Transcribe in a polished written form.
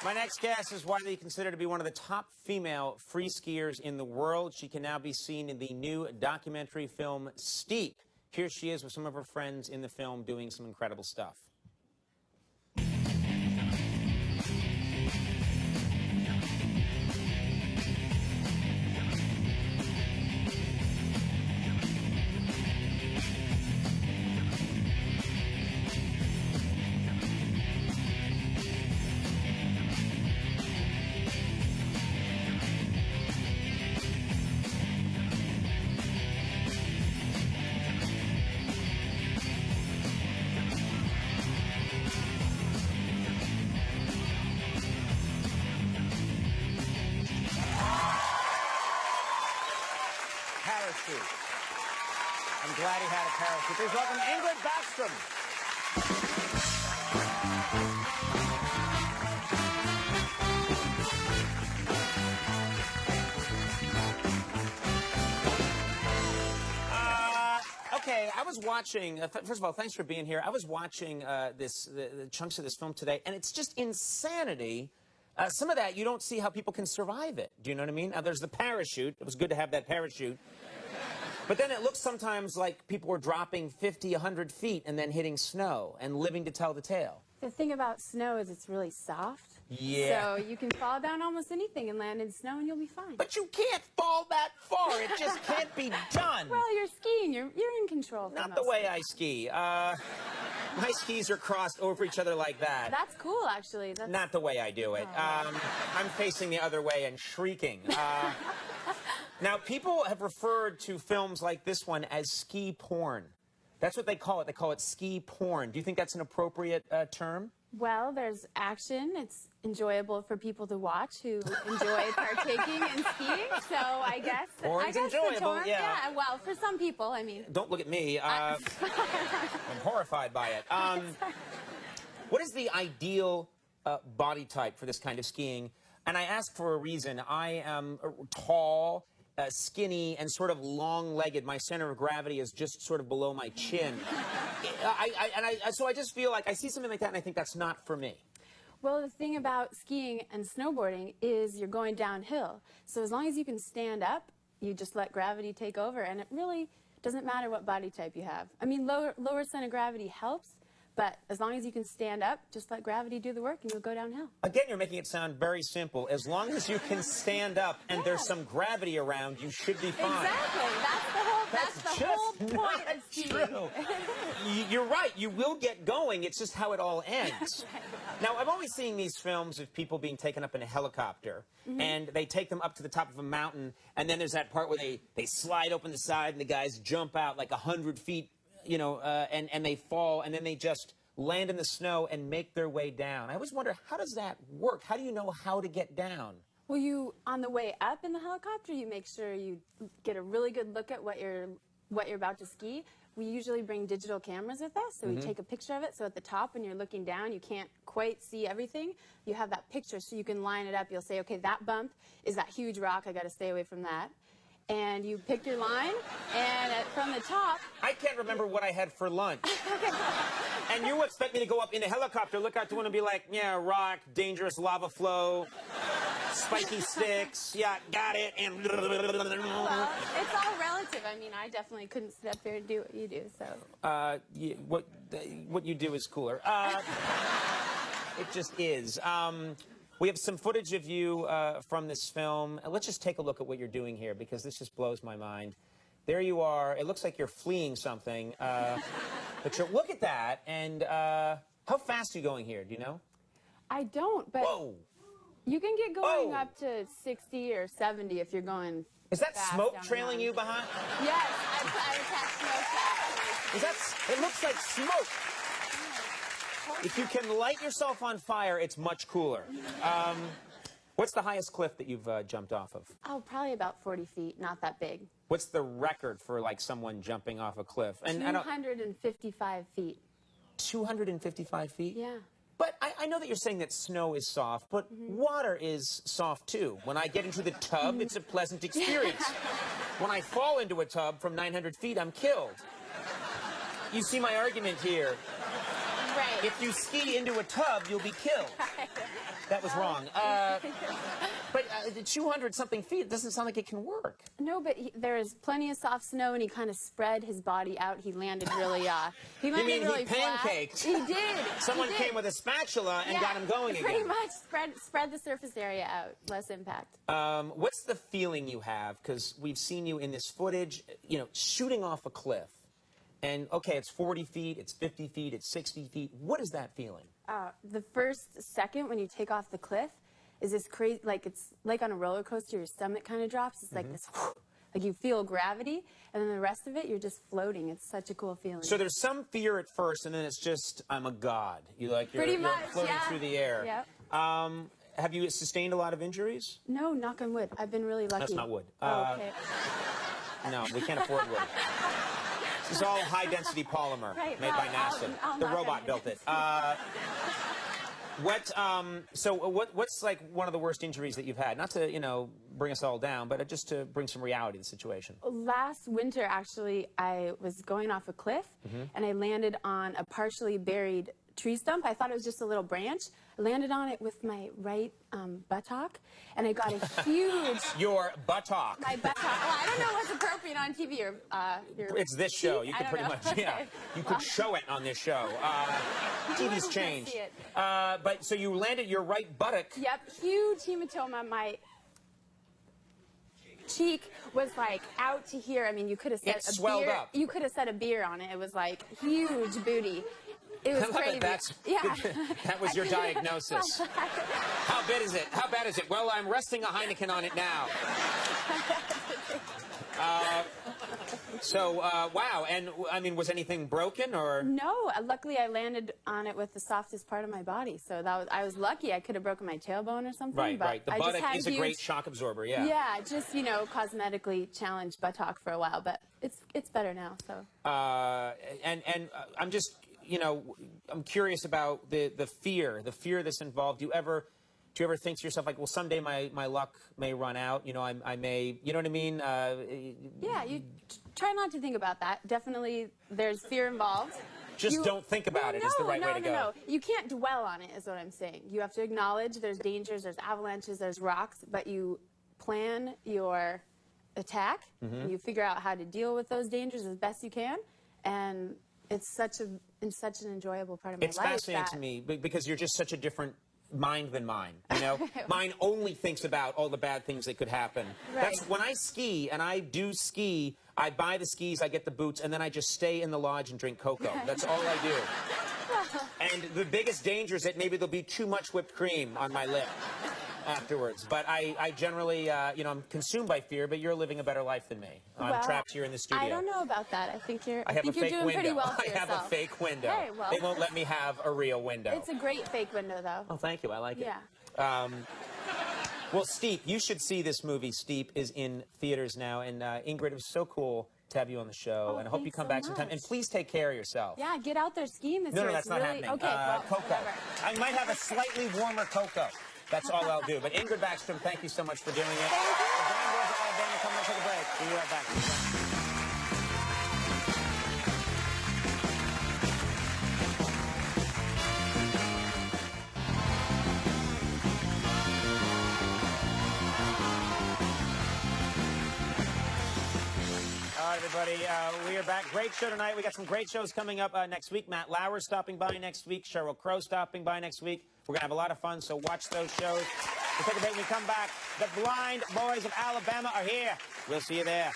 My next guest is widely considered to be one of the top female free skiers in the world. She can now be seen in the new documentary film Steep. Here she is with some of her friends in the film doing some incredible stuff. Parachute. I'm glad he had a parachute. Please welcome Ingrid Backstrom. Okay, I was watching, first of all, thanks for being here. I was watching the chunks of this film today, and it's just insanity. Some of that, you don't see how people can survive it. Do you know what I mean? Now, there's the parachute. It was good to have that parachute. But then it looks sometimes like people were dropping 50, 100 feet and then hitting snow and living to tell the tale. The thing about snow is it's really soft. Yeah. So you can fall down almost anything and land in snow and you'll be fine. But you can't fall that far. It just can't be done. Well, you're skiing. You're in control. Not the way I ski. My skis are crossed over each other like that. That's cool, actually. That's... Not the way I do it. I'm facing the other way and shrieking. Now, people have referred to films like this one as ski porn. That's what they call it. They call it ski porn. Do you think that's an appropriate term? Well, there's action. It's enjoyable for people to watch who enjoy partaking in skiing. So I guess Porn's enjoyable, yeah. Well, for some people, I mean. Don't look at me. I'm horrified by it. What is the ideal body type for this kind of skiing? And I ask for a reason. I am tall, skinny, and sort of long-legged. My center of gravity is just sort of below my chin. So I just feel like I see something like that, and I think that's not for me. Well, the thing about skiing and snowboarding is you're going downhill. So as long as you can stand up, you just let gravity take over, and it really doesn't matter what body type you have. I mean, lower center of gravity helps, but as long as you can stand up, just let gravity do the work and you'll go downhill. Again, you're making it sound very simple. As long as you can stand up and there's some gravity around, you should be fine. Exactly. That's the whole point of skiing. True. You're right. You will get going. It's just how it all ends. Now, I'm always seeing these films of people being taken up in a helicopter, and they take them up to the top of a mountain, and then there's that part where they slide open the side, and the guys jump out like 100 feet, you know, and they fall, and then they just land in the snow and make their way down. I always wonder, how does that work? How do you know how to get down? Well, on the way up in the helicopter, you make sure you get a really good look at what you're about to ski. We usually bring digital cameras with us, so we take a picture of it. So at the top, when you're looking down, you can't quite see everything. You have that picture, so you can line it up. You'll say, okay, that bump is that huge rock. I got to stay away from that. And you pick your line, and from the top... I can't remember what I had for lunch. And you expect me to go up in a helicopter, look out the window and be like, yeah, rock, dangerous lava flow, spiky sticks, yeah, got it, and... Well, it's all relative. I mean, I definitely couldn't sit up here and do what you do, so... What you do is cooler. It just is. We have some footage of you from this film. Let's just take a look at what you're doing here, because this just blows my mind. There you are. It looks like you're fleeing something. But look at that. And how fast are you going here? Do you know? I don't, but Whoa. You can get going up to 60 or 70 if you're going Is that fast smoke down trailing you behind? Yes, I attached smoke tracks. It looks like smoke. If you can light yourself on fire, it's much cooler. What's the highest cliff that you've jumped off of? Oh, probably about 40 feet, not that big. What's the record for, like, someone jumping off a cliff? 255 feet. 255 feet? Yeah. But I know that you're saying that snow is soft, but water is soft, too. When I get into the tub, it's a pleasant experience. When I fall into a tub from 900 feet, I'm killed. You see my argument here. Right. If you ski into a tub, you'll be killed. That was wrong. But 200-something feet, it doesn't sound like it can work. No, but there is plenty of soft snow, and he kind of spread his body out. He landed really, he landed You mean really he pancaked? Flat. He did. Someone he did. came with a spatula and got him going again. Pretty much spread the surface area out, less impact. What's the feeling you have? Because we've seen you in this footage, you know, shooting off a cliff. And, okay, it's 40 feet, it's 50 feet, it's 60 feet. What is that feeling? The first second when you take off the cliff is this crazy, like it's like on a roller coaster, your stomach kind of drops. It's like this, like you feel gravity, and then the rest of it, you're just floating. It's such a cool feeling. So there's some fear at first, and then it's just, I'm a god. You're Pretty much, floating through the air. Yep. Have you sustained a lot of injuries? No, knock on wood. I've been really lucky. That's not wood. Oh, okay. No, we can't afford wood. This is all high-density polymer Right, made by NASA. I'll The knock robot on built it. What's like one of the worst injuries that you've had? Not to, you know, bring us all down, but just to bring some reality to the situation. Last winter, actually, I was going off a cliff, and I landed on a partially buried tree stump. I thought it was just a little branch. I landed on it with my right buttock, and I got a huge... Your buttock. My buttock. Well, I don't know what's appropriate on TV. Your It's this show. You could pretty much, Okay. yeah. You could show it on this show. TV's changed. See it. But so you landed your right buttock. Yep, huge hematoma. My cheek was like out to here. I mean, you could have set It a swelled beer. up. You could have set a beer on it. It was like huge booty. It was I love crazy. it. That's, yeah. that was your diagnosis. How bad is it? How bad is it? Well, I'm resting a Heineken on it now. Wow. And, I mean, was anything broken or? No, luckily I landed on it with the softest part of my body. So I was lucky. I could have broken my tailbone or something. Right, but right. The I just buttock had is a great shock absorber, yeah. Yeah, just, you know, cosmetically challenged buttock for a while, but it's better now, so. I'm just, you know, I'm curious about the fear that's involved. Do you ever think to yourself, like, well, someday my luck may run out, you know, I may, you know what I mean? Yeah, you try not to think about that. Definitely there's fear involved. Just don't think about it is the right way to go. No. You can't dwell on it is what I'm saying. You have to acknowledge there's dangers, there's avalanches, there's rocks, but you plan your attack, and you figure out how to deal with those dangers as best you can, and it's such an enjoyable part of my life. It's fascinating to me because you're just such a different mind than mine, you know? Mine only thinks about all the bad things that could happen. Right. That's when I ski, and I do ski, I buy the skis, I get the boots, and then I just stay in the lodge and drink cocoa. That's all I do. And the biggest danger is that maybe there'll be too much whipped cream on my lip afterwards. But I generally, you know, I'm consumed by fear, but you're living a better life than me. I'm trapped here in the studio. I don't know about that. I think you're I doing window. pretty well for I have yourself. a fake window. Hey, well. They won't let me have a real window. It's a great fake window, though. Oh, thank you. I like it. Yeah. Well, Steep, you should see this movie. Steep is in theaters now. And Ingrid, it was so cool to have you on the show. Oh, and I hope you thanks come so back sometime. much. And please take care of yourself. Yeah, get out there skiing this year. No, that's It's not really... happening. Okay, well, cocoa. whatever. I might have a slightly warmer cocoa. That's all I'll do. But Ingrid Backstrom, thank you so much for doing it. Thank you. The Grand Boys of Alabama, come and take a break. We'll be right back. All right, everybody, we are back. Great show tonight. We got some great shows coming up next week. Matt Lauer's stopping by next week. Sheryl Crow stopping by next week. We're going to have a lot of fun, so watch those shows. We'll take a break when we come back. The Blind Boys of Alabama are here. We'll see you there.